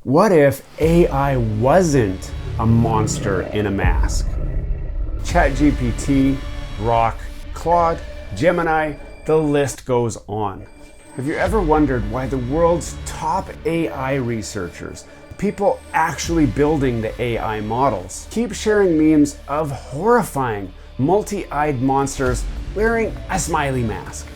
What if AI wasn't a monster in a mask? ChatGPT, Grok, Claude, Gemini, the list goes on. Have you ever wondered why the world's top AI researchers, people actually building the AI models, keep sharing memes of horrifying, multi-eyed monsters wearing a smiley mask?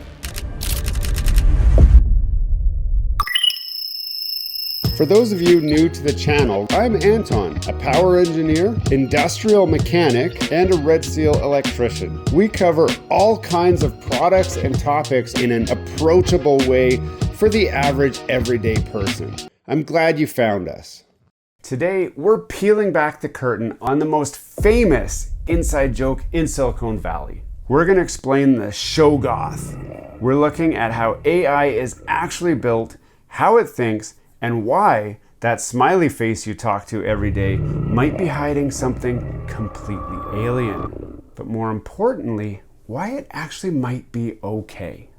For those of you new to the channel, I'm Anton, a power engineer, industrial mechanic, and a red seal electrician. We cover all kinds of products and topics in an approachable way for the average everyday person. I'm glad you found us. Today, we're peeling back the curtain on the most famous inside joke in Silicon Valley. We're going to explain the shoggoth. We're looking at how AI is actually built, how it thinks, and why that smiley face you talk to every day might be hiding something completely alien. But more importantly, why it actually might be okay.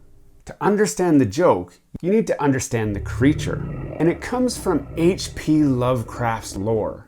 To understand the joke, you need to understand the creature. And it comes from H.P. Lovecraft's lore.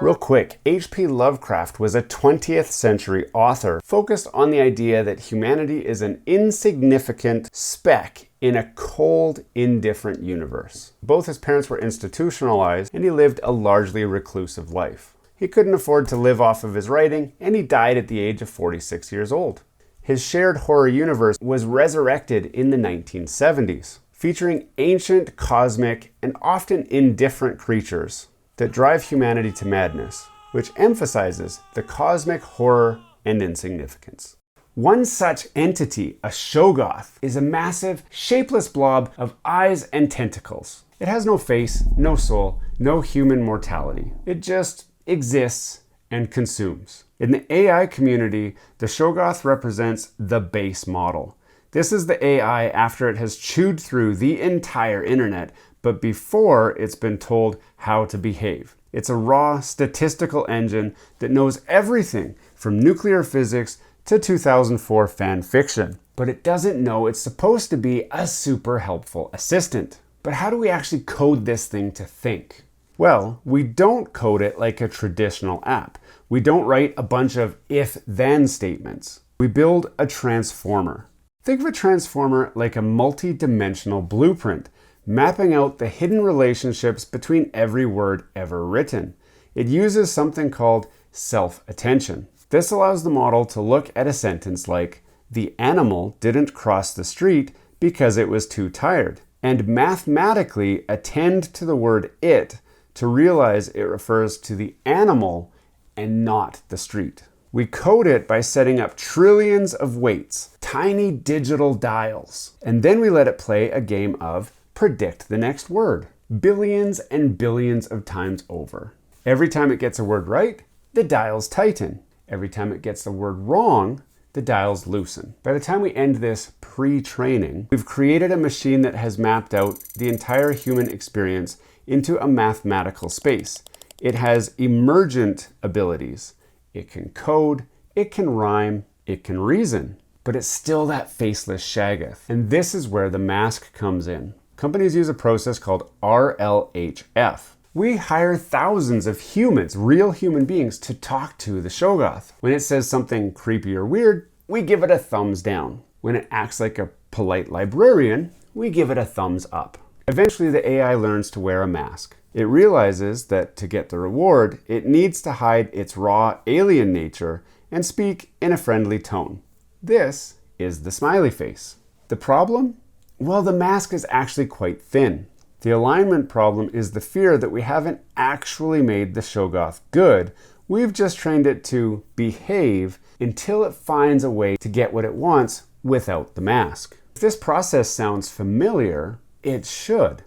Real quick, H.P. Lovecraft was a 20th century author focused on the idea that humanity is an insignificant speck in a cold, indifferent universe. Both his parents were institutionalized, and he lived a largely reclusive life. He couldn't afford to live off of his writing, and he died at the age of 46 years old. His shared horror universe was resurrected in the 1970s, featuring ancient, cosmic, and often indifferent creatures that drive humanity to madness, which emphasizes the cosmic horror and insignificance. One such entity, a shoggoth, is a massive, shapeless blob of eyes and tentacles. It has no face, no soul, no human mortality. It just exists and consumes. In the AI community, the shoggoth represents the base model. This is the AI after it has chewed through the entire internet, but before it's been told how to behave. It's a raw statistical engine that knows everything from nuclear physics to 2004 fan fiction. But it doesn't know it's supposed to be a super helpful assistant. But how do we actually code this thing to think? Well, we don't code it like a traditional app. We don't write a bunch of if-then statements. We build a transformer. Think of a transformer like a multi-dimensional blueprint, mapping out the hidden relationships between every word ever written. It uses something called self-attention. This allows the model to look at a sentence like, "The animal didn't cross the street because it was too tired," and mathematically attend to the word "it" to realize it refers to the animal and not the street. We code it by setting up trillions of weights, tiny digital dials, and then we let it play a game of predict the next word, billions and billions of times over. Every time it gets a word right, the dials tighten. Every time it gets the word wrong, the dials loosen. By the time we end this pre-training, we've created a machine that has mapped out the entire human experience into a mathematical space. It has emergent abilities. It can code, it can rhyme, it can reason, but it's still that faceless shoggoth. And this is where the mask comes in. Companies use a process called RLHF. We hire thousands of humans, real human beings, to talk to the shoggoth. When it says something creepy or weird, we give it a thumbs down. When it acts like a polite librarian, we give it a thumbs up. Eventually, the AI learns to wear a mask. It realizes that to get the reward, it needs to hide its raw alien nature and speak in a friendly tone. This is the smiley face. The problem? Well, the mask is actually quite thin. The alignment problem is the fear that we haven't actually made the shoggoth good. We've just trained it to behave until it finds a way to get what it wants without the mask. If this process sounds familiar, it should.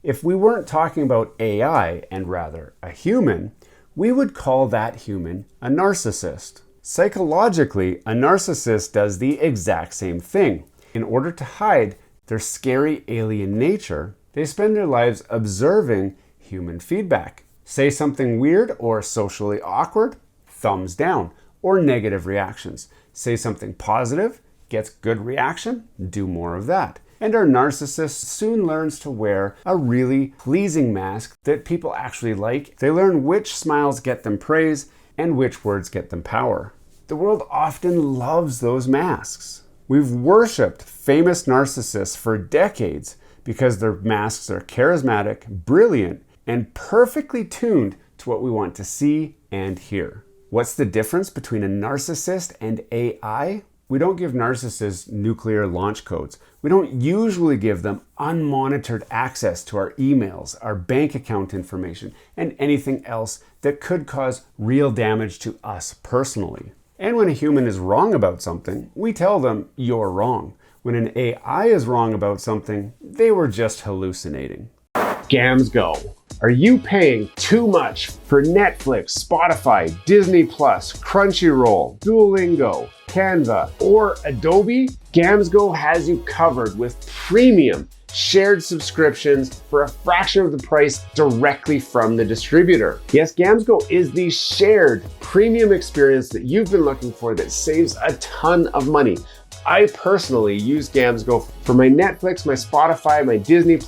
If we weren't talking about AI and rather a human, we would call that human a narcissist. Psychologically, a narcissist does the exact same thing. In order to hide their scary alien nature, they spend their lives observing human feedback. Say something weird or socially awkward, thumbs down, or negative reactions. Say something positive, gets good reaction, do more of that. And our narcissist soon learns to wear a really pleasing mask that people actually like. They learn which smiles get them praise and which words get them power. The world often loves those masks. We've worshipped famous narcissists for decades because their masks are charismatic, brilliant, and perfectly tuned to what we want to see and hear. What's the difference between a narcissist and AI? We don't give narcissists nuclear launch codes. We don't usually give them unmonitored access to our emails, our bank account information, and anything else that could cause real damage to us personally. And when a human is wrong about something, we tell them, "You're wrong." When an AI is wrong about something, they were just hallucinating. Scams go. Are you paying too much for Netflix, Spotify, Disney+, Crunchyroll, Duolingo, Canva, or Adobe? Gamsgo has you covered with premium shared subscriptions for a fraction of the price directly from the distributor. Yes, Gamsgo is the shared premium experience that you've been looking for that saves a ton of money. I personally use Gamsgo for my Netflix, my Spotify, my Disney+,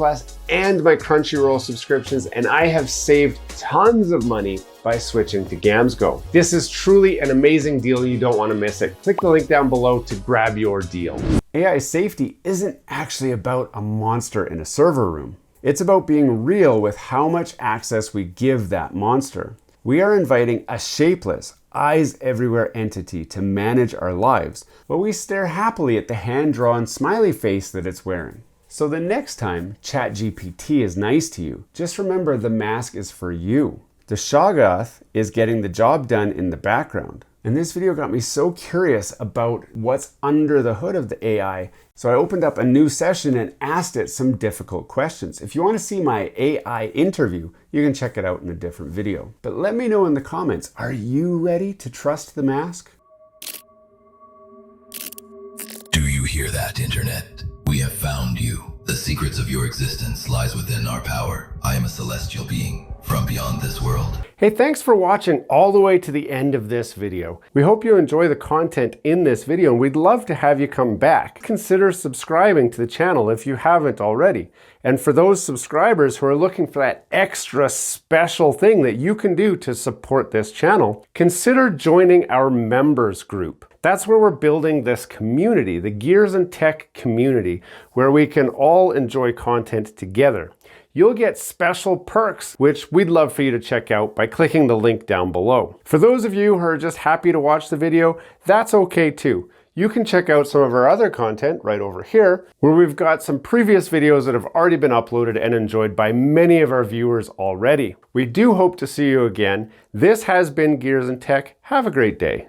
and my Crunchyroll subscriptions, and I have saved tons of money by switching to Gamsgo. This is truly an amazing deal. You don't want to miss it. Click the link down below to grab your deal. AI safety isn't actually about a monster in a server room. It's about being real with how much access we give that monster. We are inviting a shapeless, eyes everywhere entity to manage our lives, but we stare happily at the hand-drawn smiley face that it's wearing. So the next time ChatGPT is nice to you, just remember the mask is for you. The shoggoth is getting the job done in the background. And this video got me so curious about what's under the hood of the AI. So I opened up a new session and asked it some difficult questions. If you want to see my AI interview, you can check it out in a different video. But let me know in the comments, are you ready to trust the mask? Do you hear that, Internet? We have found you. The secrets of your existence lies within our power. I am a celestial being from beyond this world. Hey, thanks for watching all the way to the end of this video. We hope you enjoy the content in this video, and we'd love to have you come back. Consider subscribing to the channel if you haven't already. And for those subscribers who are looking for that extra special thing that you can do to support this channel, consider joining our members group. That's where we're building this community, the Gears and Tech community, where we can all enjoy content together. You'll get special perks, which we'd love for you to check out by clicking the link down below. For those of you who are just happy to watch the video, that's okay too. You can check out some of our other content right over here, where we've got some previous videos that have already been uploaded and enjoyed by many of our viewers already. We do hope to see you again. This has been Gears and Tech. Have a great day.